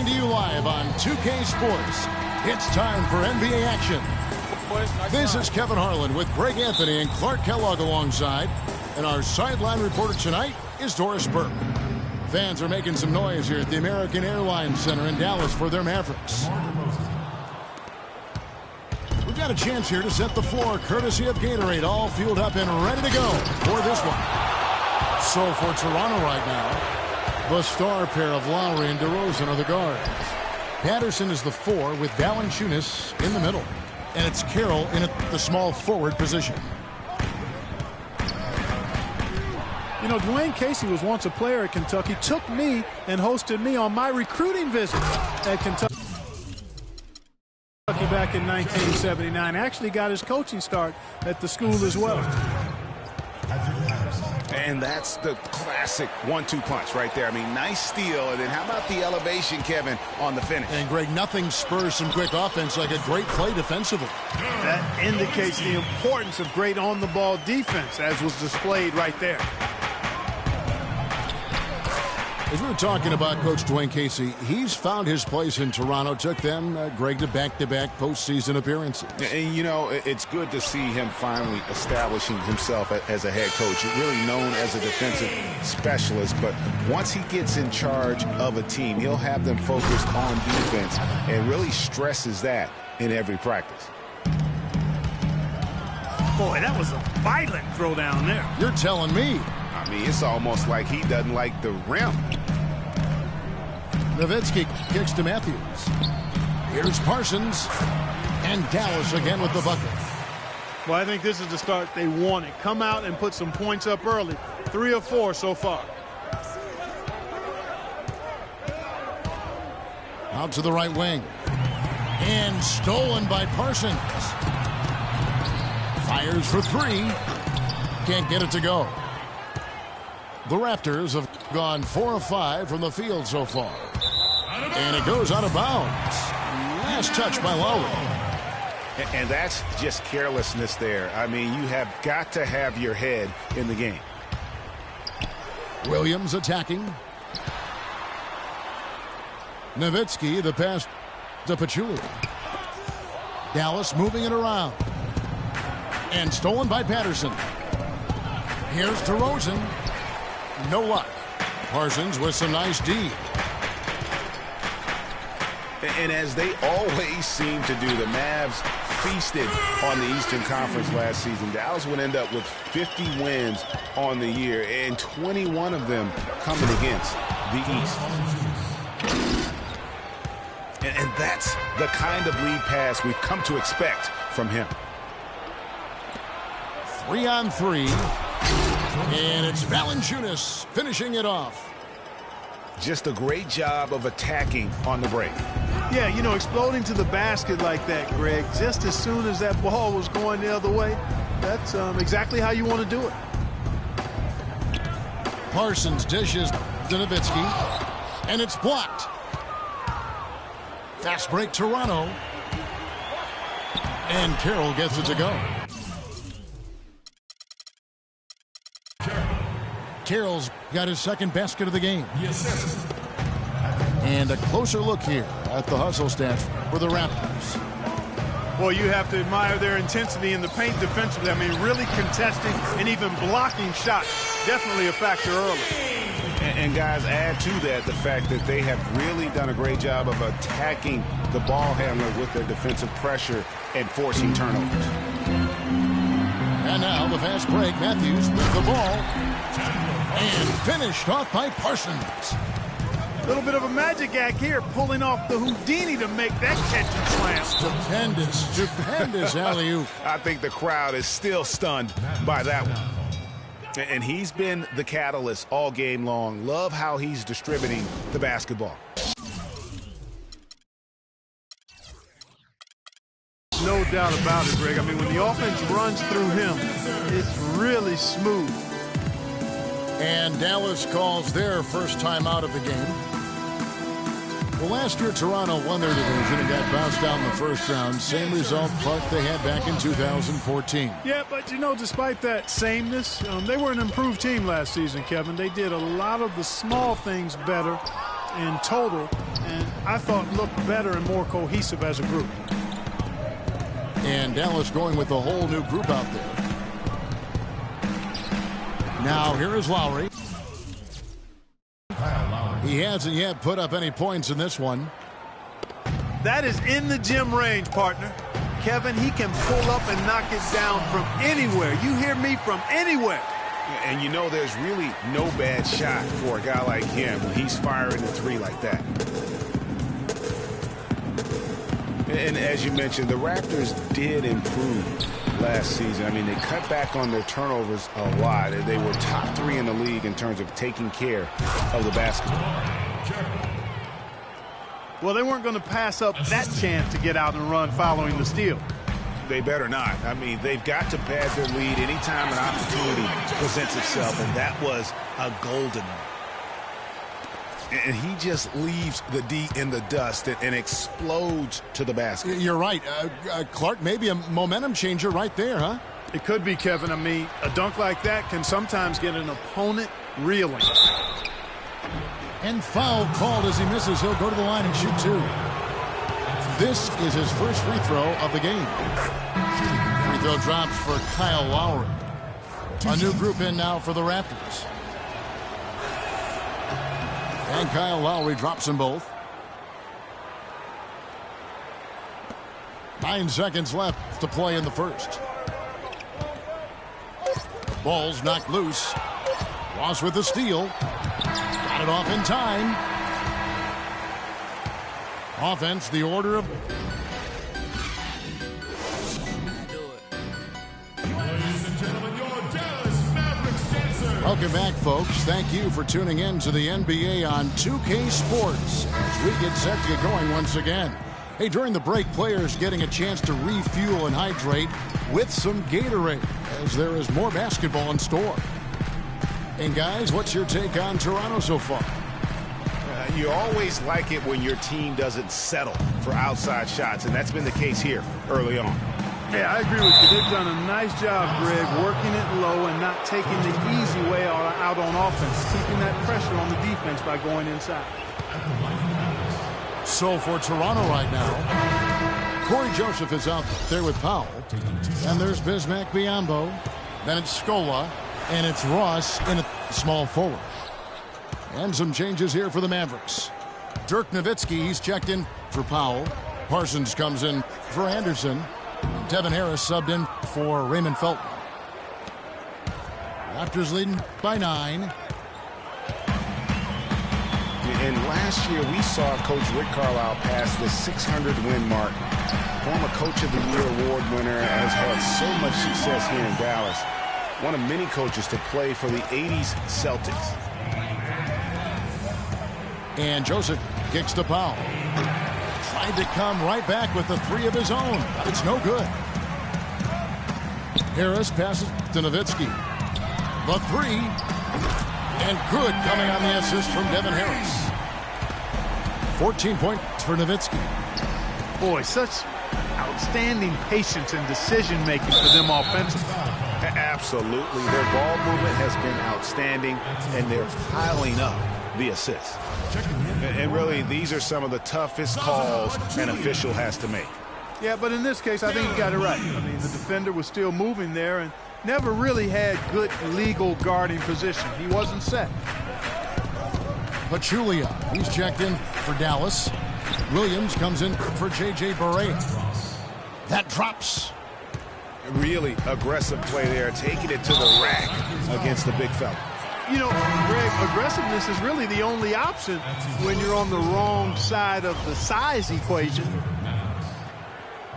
to you live on 2K Sports. It's time for NBA action. This is Kevin Harlan with Greg Anthony and Clark Kellogg alongside. And our sideline reporter tonight is Doris Burke. Fans are making some noise here at the American Airlines Center in Dallas for their Mavericks. We've got a chance here to set the floor courtesy of Gatorade, all fueled up and ready to go for this one. So for Toronto right now, the star pair of Lowry and DeRozan are the guards. Patterson is the 4 with Valanciunas in the middle. And it's Carroll in the small forward position. You know, Dwayne Casey was once a player at Kentucky, took me and hosted me on my recruiting visit at Kentucky back in 1979. Actually got his coaching start at the school as well. And that's the classic 1-2 punch right there. I mean, nice steal. And then how about the elevation, Kevin, on the finish? And, Greg, nothing spurs some quick offense like a great play defensively. That indicates the importance of great on-the-ball defense, as was displayed right there. As we were talking about Coach Dwayne Casey, he's found his place in Toronto. Took them, Greg, to back-to-back postseason appearances. And, you know, it's good to see him finally establishing himself as a head coach. Really known as a defensive specialist, but once he gets in charge of a team, he'll have them focused on defense and really stresses that in every practice. Boy, that was a violent throw down there. You're telling me. I mean, it's almost like he doesn't like the rim. Nowitzki kicks to Matthews. Here's Parsons. And Dallas again with the bucket. Well, I think this is the start they wanted. Come out and put some points up early. 3 of 4 so far. Out to the right wing. And stolen by Parsons. Fires for 3. Can't get it to go. The Raptors have gone 4 of 5 from the field so far. And it goes out of bounds. Last touch by Lowry. And that's just carelessness there. I mean, you have got to have your head in the game. Williams attacking. Nowitzki, the pass to Pachulia. Dallas moving it around. And stolen by Patterson. Here's DeRozan. No luck. Parsons with some nice D. And as they always seem to do, the Mavs feasted on the Eastern Conference last season. Dallas would end up with 50 wins on the year, and 21 of them coming against the East. And that's the kind of lead pass we've come to expect from him. 3 on 3. And it's Valanciunas finishing it off. Just a great job of attacking on the break. Yeah, you know, exploding to the basket like that, Greg, just as soon as that ball was going the other way, that's exactly how you want to do it. Parsons dishes to Nowitzki, and it's blocked. Fast break Toronto. And Carroll gets it to go. Carroll's got his second basket of the game. Yes. And a closer look here at the hustle stats for the Raptors. Well, you have to admire their intensity in the paint defensively. I mean, really contesting and even blocking shots. Definitely a factor early. And guys, add to that the fact that they have really done a great job of attacking the ball handler with their defensive pressure and forcing turnovers. And now the fast break. Matthews with the ball. And finished off by Parsons. A little bit of a magic act here, pulling off the Houdini to make that catch and slam. Stupendous alley-oop. I think the crowd is still stunned by that one. And he's been the catalyst all game long. Love how he's distributing the basketball. No doubt about it, Greg. I mean, when the offense runs through him, it's really smooth. And Dallas calls their first time out of the game. Well, last year Toronto won their division and got bounced out in the first round. Same result, Clark, they had back in 2014. Yeah, but, you know, despite that sameness, they were an improved team last season, Kevin. They did a lot of the small things better, in total, and I thought looked better and more cohesive as a group. And Dallas going with a whole new group out there. Now here is Lowry. He hasn't yet put up any points in this one. That is in the gym range, partner. Kevin, he can pull up and knock it down from anywhere. You hear me? From anywhere. And you know there's really no bad shot for a guy like him when he's firing a three like that. And as you mentioned, the Raptors did improve last season. I mean, they cut back on their turnovers a lot. They were top 3 in the league in terms of taking care of the basketball. Well, they weren't going to pass up that chance to get out and run following the steal. They better not. I mean, they've got to pad their lead anytime an opportunity presents itself, and that was a golden one. And he just leaves the D in the dust and explodes to the basket. You're right. Clark, maybe a momentum changer right there, huh? It could be, Kevin. I mean, a dunk like that can sometimes get an opponent reeling. And foul called as he misses. He'll go to the line and shoot 2. This is his first free throw of the game. Free throw drops for Kyle Lowry. A new group in now for the Raptors. And Kyle Lowry drops them both. 9 seconds left to play in the first. Ball's knocked loose. Ross with the steal. Got it off in time. Offense, the order of... Ladies and gentlemen, your Dallas Mavericks dancer. Welcome back, folks. Thank you for tuning in to the NBA on 2K Sports as we get set to get going once again. Hey, during the break, players getting a chance to refuel and hydrate with some Gatorade as there is more basketball in store. And guys, what's your take on Toronto so far? You always like it when your team doesn't settle for outside shots, and that's been the case here early on. Yeah, I agree with you. They've done a nice job, Greg, working it low and not taking the easy way out on offense, keeping that pressure on the defense by going inside. So for Toronto right now, Corey Joseph is out there with Powell. And there's Bismack Biyombo. Then it's Scola. And it's Ross in a small forward. And some changes here for the Mavericks. Dirk Nowitzki, he's checked in for Powell. Parsons comes in for Anderson. Devin Harris subbed in for Raymond Felton. Raptors leading by 9. And last year we saw Coach Rick Carlisle pass the 600-win mark. Former Coach of the Year award winner, has had so much success here in Dallas. One of many coaches to play for the 80s Celtics. And Joseph kicks to Powell. Tried to come right back with the 3 of his own, but it's no good. Harris passes to Nowitzki. The 3. And good coming on the assist from Devin Harris. 14 points for Nowitzki. Boy, such outstanding patience and decision-making for them offensively. Absolutely. Their ball movement has been outstanding, and they're piling up the assists. And really, these are some of the toughest calls an official has to make. Yeah, but in this case, I think you got it right. I mean, the defender was still moving there and never really had good legal guarding position. He wasn't set. Pachulia, he's checked in for Dallas. Williams comes in for J.J. Barea. That drops. Really aggressive play there, taking it to the rack against the big fella. You know, Greg, aggressiveness is really the only option when you're on the wrong side of the size equation.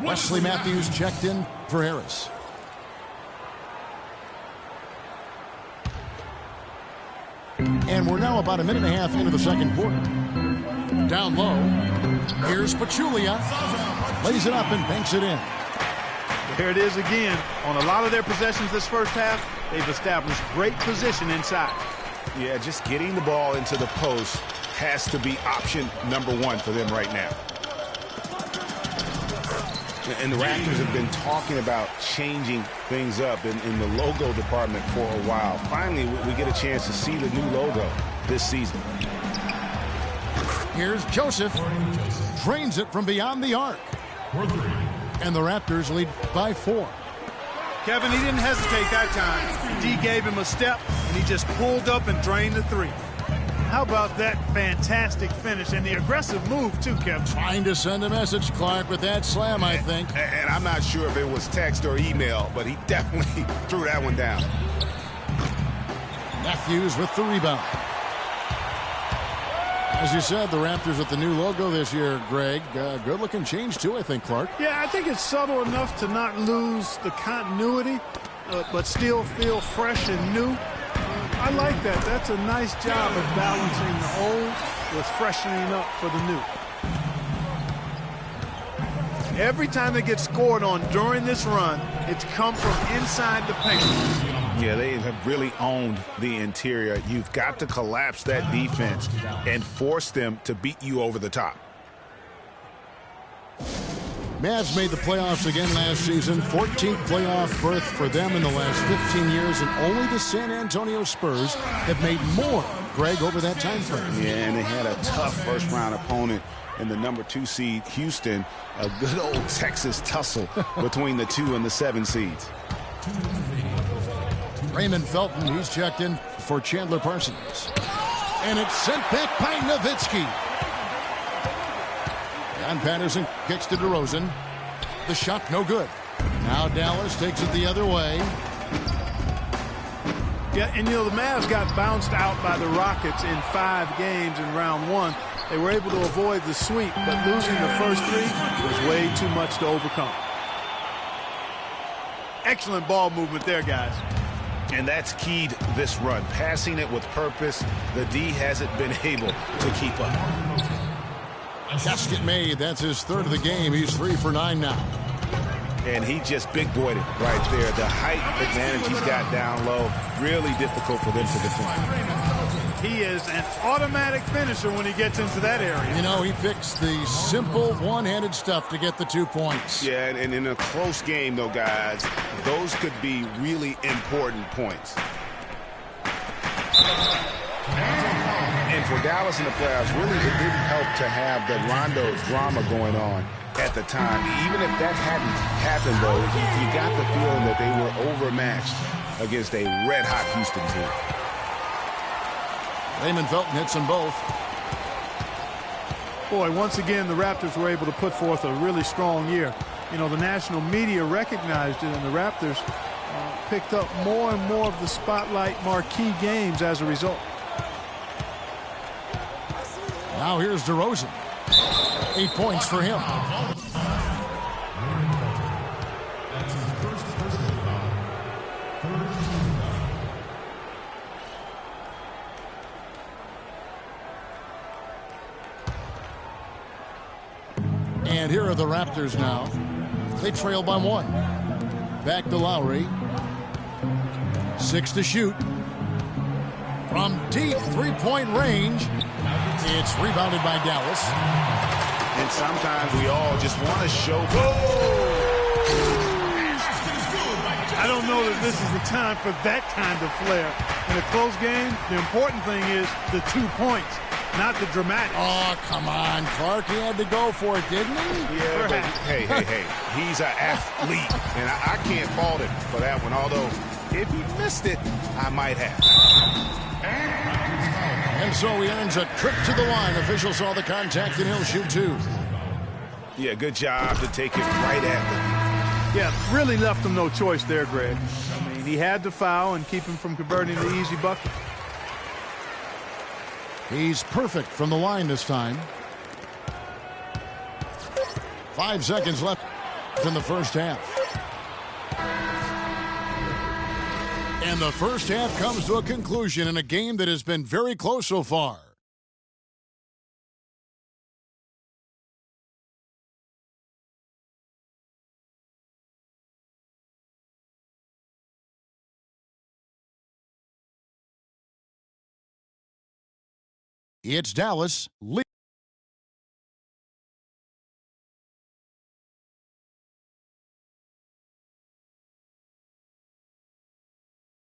Wesley Matthews checked in for Harris. And we're now about a minute and a half into the second quarter. Down low, here's Pachulia. Lays it up and banks it in. Here it is again. On a lot of their possessions this first half, they've established great position inside. Yeah, just getting the ball into the post has to be option number 1 for them right now. And the Raptors have been talking about changing things up in the logo department for a while. Finally, we get a chance to see the new logo this season. Here's Joseph. Drains it from beyond the arc. And the Raptors lead by 4. Kevin, he didn't hesitate that time. D gave him a step, and he just pulled up and drained the 3. How about that fantastic finish and the aggressive move, too, Kevin? Trying to send a message, Clark, with that slam, I think. And I'm not sure if it was text or email, but he definitely threw that one down. Matthews with the rebound. As you said, the Raptors with the new logo this year, Greg. Good-looking change, too, I think, Clark. Yeah, I think it's subtle enough to not lose the continuity, but still feel fresh and new. I like that. That's a nice job of balancing the old with freshening up for the new. Every time they get scored on during this run, it's come from inside the paint. Yeah, they have really owned the interior. You've got to collapse that defense and force them to beat you over the top. Mavs made the playoffs again last season. 14th playoff berth for them in the last 15 years, and only the San Antonio Spurs have made more, Greg, over that time frame. Yeah, and they had a tough first-round opponent in the number 2 seed, Houston. A good old Texas tussle between the 2 and the 7 seeds. Raymond Felton, he's checked in for Chandler Parsons. And it's sent back by Nowitzki. John Patterson kicks to DeRozan. The shot no good. Now Dallas takes it the other way. Yeah, and the Mavs got bounced out by the Rockets in 5 games in round 1. They were able to avoid the sweep, but losing the first 3 was way too much to overcome. Excellent ball movement there, guys. And that's keyed this run. Passing it with purpose. The D hasn't been able to keep up. Basket made. That's his 3rd of the game. He's 3 for 9 now. And he just big-boyed it right there. The height advantage he's got down low, really difficult for them to defend. He is an automatic finisher when he gets into that area. You know, he picks the simple one-handed stuff to get the 2 points. Yeah, and in a close game, though, guys, those could be really important points. And for Dallas in the playoffs, really it didn't help to have the Rondo drama going on at the time. Even if that hadn't happened, though, you got the feeling that they were overmatched against a red-hot Houston team. Raymond Felton hits them both. Boy, once again, the Raptors were able to put forth a really strong year. You know, the national media recognized it, and the Raptors picked up more and more of the spotlight marquee games as a result. Now here's DeRozan. 8 points for him. And here are the Raptors now. They trail by 1. Back to Lowry. 6 to shoot. From deep three-point range. It's rebounded by Dallas. And sometimes we all just want to show. I don't know that this is the time for that kind of flair. In a close game, the important thing is the 2 points, not the dramatic. Oh, come on, Clark. He had to go for it, didn't he? Yeah, but hey. He's an athlete, and I can't fault him for that one. Although, if he missed it, I might have. And so he earns a trip to the line. Official saw the contact, and he'll shoot 2. Yeah, good job to take it right at them. Yeah, really left him no choice there, Greg. I mean, he had to foul and keep him from converting the easy bucket. He's perfect from the line this time. 5 seconds left in the first half. And the first half comes to a conclusion in a game that has been very close so far. It's Dallas.